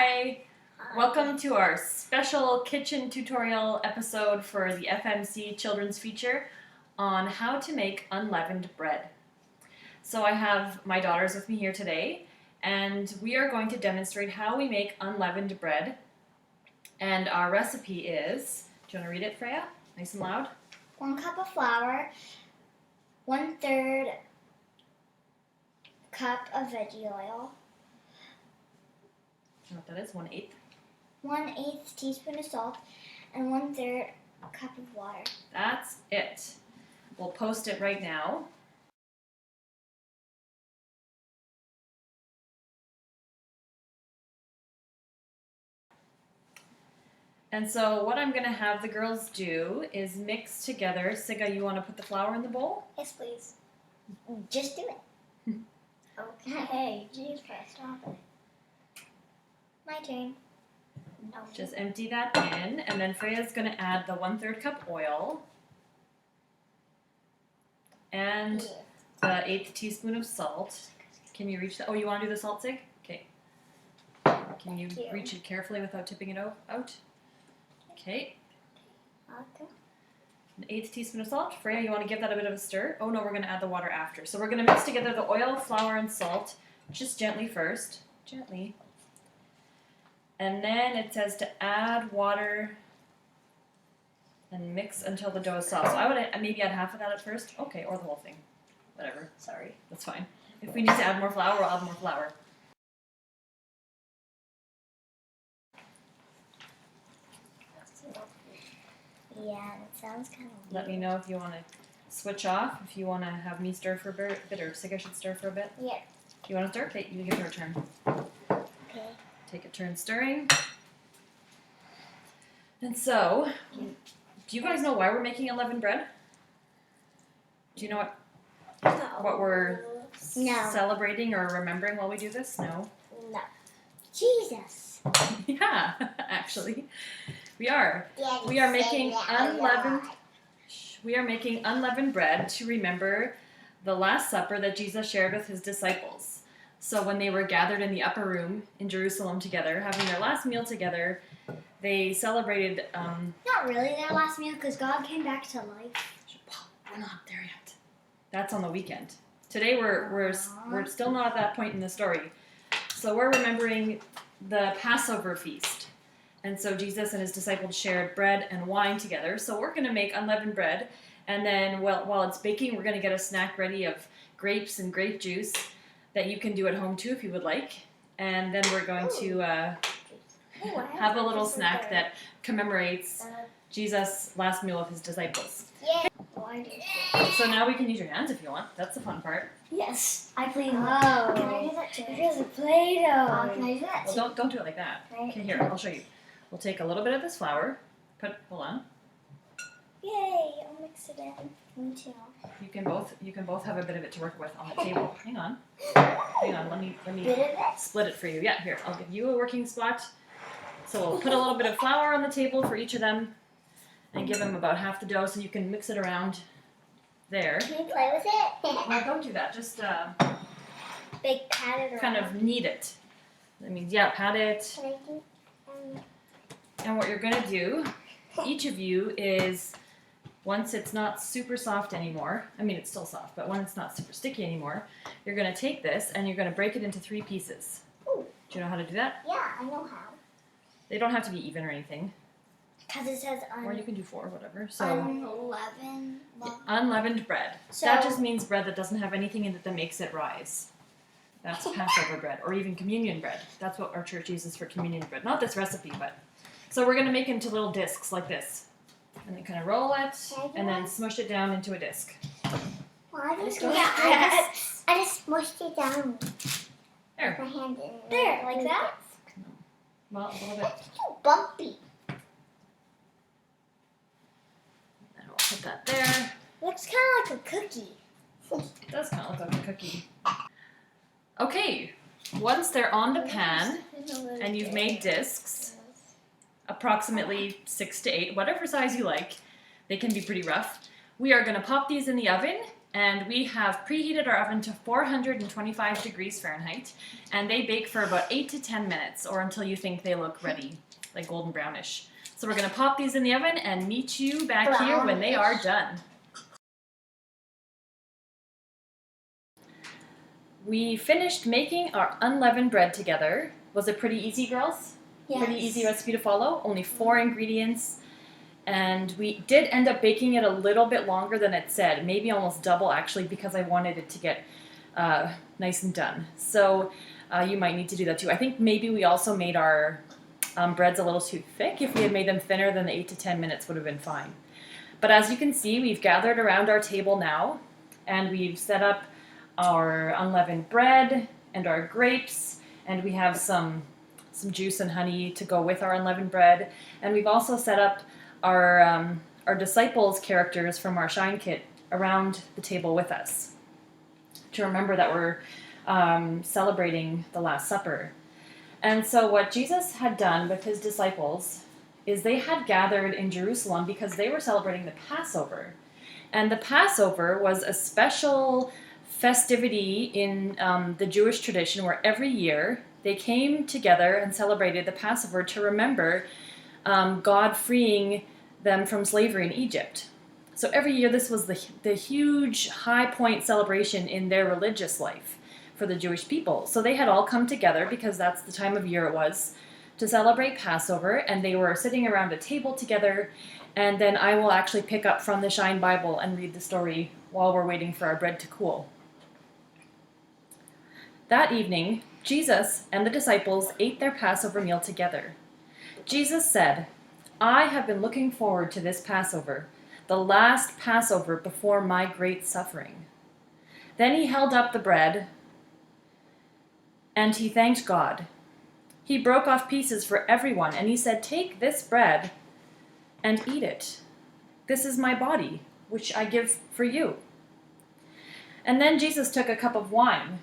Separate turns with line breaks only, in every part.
Hi! Welcome to our special kitchen tutorial episode for the FMC children's feature on how to make unleavened bread. So I have my daughters with me here today, and we are going to demonstrate how we make unleavened bread. And our recipe is, do you want to read it, Freya? Nice and loud.
1 cup of flour, 1/3 cup of veggie oil,
Do you know what that is? 1/8.
1/8 teaspoon of salt, and 1/3 cup of water.
That's it. We'll post it right now. And so what I'm going to have the girls do is mix together. Siga, you want to put the flour in the bowl?
Yes, please. Just do it. Okay. Jeez, stop it. My turn. No.
Just empty that in, and then Freya's going to add the 1/3 cup oil and the 1/8 teaspoon of salt. Can you reach that? Oh, you want to do the salt, Sig? Okay. Can you reach it carefully without tipping it out? Okay.
Okay.
An 1/8 teaspoon of salt. Freya, you want to give that a bit of a stir? Oh no, we're going to add the water after. So we're going to mix together the oil, flour, and salt, just gently first. Gently. And then it says to add water and mix until the dough is soft. So I would maybe add half of that at first. Okay, or the whole thing. Whatever. Sorry. That's fine. If we need to add more flour, we'll add more flour.
Yeah, that sounds kind of weird.
Let me know if you want to switch off, if you want to have me stir for a bit, or Siga should stir for a bit.
Yeah.
You want to stir? Okay, you give her a turn.
Okay.
Take a turn stirring. And so, do you guys know why we're making unleavened bread? Do you know what we're celebrating or remembering while we do this? No?
No. Jesus.
Yeah, actually. We are.
Yeah,
We are making unleavened bread to remember the Last Supper that Jesus shared with his disciples. So when they were gathered in the upper room in Jerusalem together, having their last meal together, they celebrated...
Not really their last meal, because God came back to life.
We're not there yet. That's on the weekend. Today we're still not at that point in the story. So we're remembering the Passover feast. And so Jesus and his disciples shared bread and wine together. So we're going to make unleavened bread. And then while it's baking, we're going to get a snack ready of grapes and grape juice that you can do at home too if you would like. And then we're going to have a little snack that commemorates Jesus' last meal with his disciples.
Yeah.
So now we can use your hands if you want. That's the fun part.
Yes, I play. Oh. Can I do that too? There's a Play-Doh. Can I do that too?
Well, don't do it like that.
Right.
Okay, here, I'll show you. We'll take a little bit of this flour. Hold on.
Yay! I'll mix it in. Me too.
You can both have a bit of it to work with on the table. Hang on. Let me
Bit of it?
split it for you. Yeah, here, I'll give you a working spot. So we'll put a little bit of flour on the table for each of them and give them about half the dough so you can mix it around there.
Can we play with it?
Well, don't do that. Just
Big pat it around.
kind of knead it. That means, yeah, pat it.
Can I do?
And what you're going to do, each of you, is once it's not super soft anymore, I mean it's still soft, but when it's not super sticky anymore, you're going to take this and you're going to break it into 3 pieces.
Ooh.
Do you know how to do that?
Yeah, I know how.
They don't have to be even or anything.
Because it says
Or you can do 4, whatever. So
unleavened.
unleavened bread.
So
that just means bread that doesn't have anything in it that makes it rise. That's Passover bread, or even communion bread. That's what our church uses for communion bread. Not this recipe, but... So we're going to make it into little discs like this. And then kind of roll it, and then smush it down into a disc.
Why did you do that? I just smushed it down.
There.
My hand in there, like that?
Well, a little bit.
It's too bumpy.
And we'll put that there.
Looks kind of like a cookie.
It does kind of look like a cookie. Okay, once they're on the pan, and you've made discs, approximately 6 to 8, whatever size you like. They can be pretty rough. We are going to pop these in the oven And we have preheated our oven to 425 degrees Fahrenheit, and they bake for about 8 to 10 minutes, or until you think they look ready, like golden brownish. So we're going to pop these in the oven and meet you back here when they are done. We finished making our unleavened bread together. Was it pretty easy, girls?
Yes.
Pretty easy recipe to follow. Only 4 ingredients. And we did end up baking it a little bit longer than it said. Maybe almost double, actually, because I wanted it to get nice and done. So you might need to do that too. I think maybe we also made our breads a little too thick. If we had made them thinner, then the 8 to 10 minutes would have been fine. But as you can see, we've gathered around our table now, and we've set up our unleavened bread and our grapes, and we have some juice and honey to go with our unleavened bread. And we've also set up our disciples' characters from our Shine Kit around the table with us to remember that we're celebrating the Last Supper. And so what Jesus had done with his disciples is they had gathered in Jerusalem because they were celebrating the Passover. And the Passover was a special festivity in the Jewish tradition where every year they came together and celebrated the Passover to remember God freeing them from slavery in Egypt. So every year this was the huge high point celebration in their religious life for the Jewish people. So they had all come together because that's the time of year it was to celebrate Passover, and they were sitting around a table together. And then I will actually pick up from the Shine Bible and read the story while we're waiting for our bread to cool. That evening, Jesus and the disciples ate their Passover meal together. Jesus said, "I have been looking forward to this Passover, the last Passover before my great suffering." Then he held up the bread and he thanked God. He broke off pieces for everyone and he said, "Take this bread and eat it. This is my body, which I give for you." And then Jesus took a cup of wine.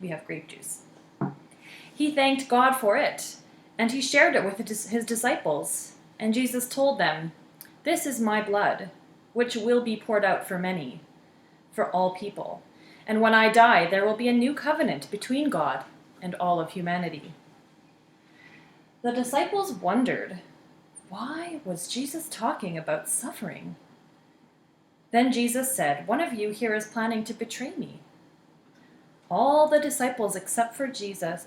We have grape juice. He thanked God for it, and he shared it with his disciples. And Jesus told them, "This is my blood, which will be poured out for many, for all people. And when I die, there will be a new covenant between God and all of humanity." The disciples wondered, why was Jesus talking about suffering? Then Jesus said, "One of you here is planning to betray me." All the disciples except for Judas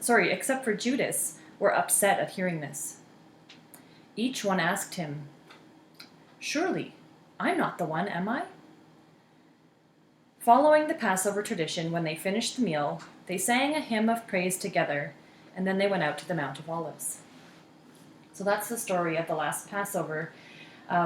were upset at hearing this. Each one asked him, "Surely, I'm not the one, am I?" Following the Passover tradition, when they finished the meal, they sang a hymn of praise together, and then they went out to the Mount of Olives. So that's the story of the last Passover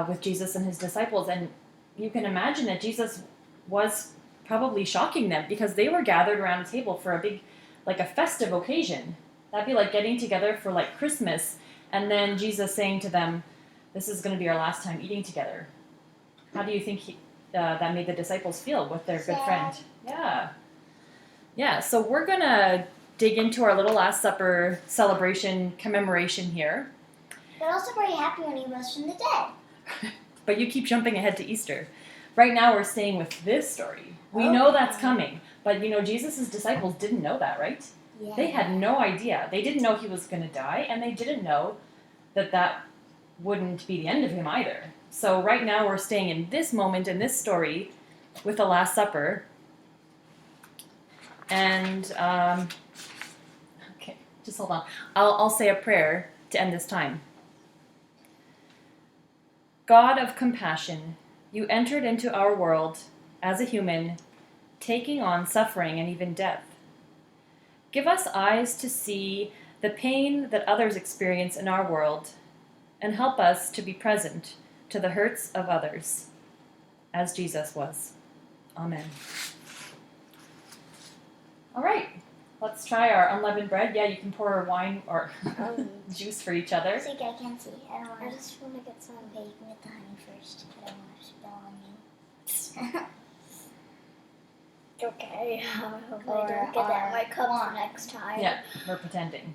with Jesus and his disciples. And you can imagine that Jesus was probably shocking them because they were gathered around a table for a big, like a festive occasion. That'd be like getting together for like Christmas, and then Jesus saying to them, "This is going to be our last time eating together." How do you think that made the disciples feel with their good friend? Yeah. So we're going to dig into our little Last Supper celebration commemoration here.
But also very happy when he rose from the dead.
But you keep jumping ahead to Easter. Right now we're staying with this story. We know that's coming, but Jesus' disciples didn't know that, right?
Yeah.
They had no idea. They didn't know he was going to die, and they didn't know that wouldn't be the end of him either. So right now we're staying in this moment, in this story, with the Last Supper. And, okay, just hold on. I'll say a prayer to end this time. God of compassion, you entered into our world as a human, taking on suffering and even death. Give us eyes to see the pain that others experience in our world, and help us to be present to the hurts of others, as Jesus was. Amen. All right, let's try our unleavened bread. Yeah, you can pour wine or juice for each other.
I can't see. I just want to get some. Okay, you can get the honey first. I don't want to spill on you. Okay. Hopefully I don't get that in my cup next time.
Yeah, we're pretending.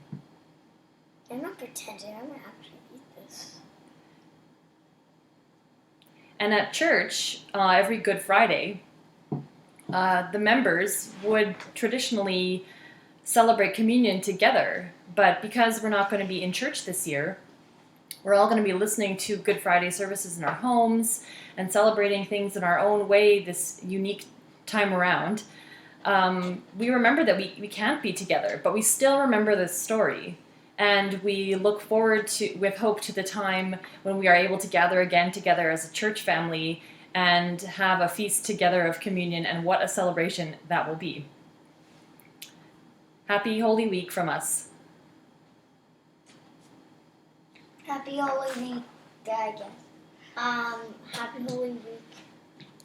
I'm not pretending. I'm going to actually eat this.
And at church, every Good Friday, the members would traditionally celebrate communion together. But because we're not going to be in church this year, we're all going to be listening to Good Friday services in our homes and celebrating things in our own way this unique time around. We remember that we can't be together, but we still remember this story. And we look forward to, with hope, to the time when we are able to gather again together as a church family and have a feast together of communion, and what a celebration that will be. Happy Holy Week from us.
Happy Holy Week, I guess. Happy Holy Week.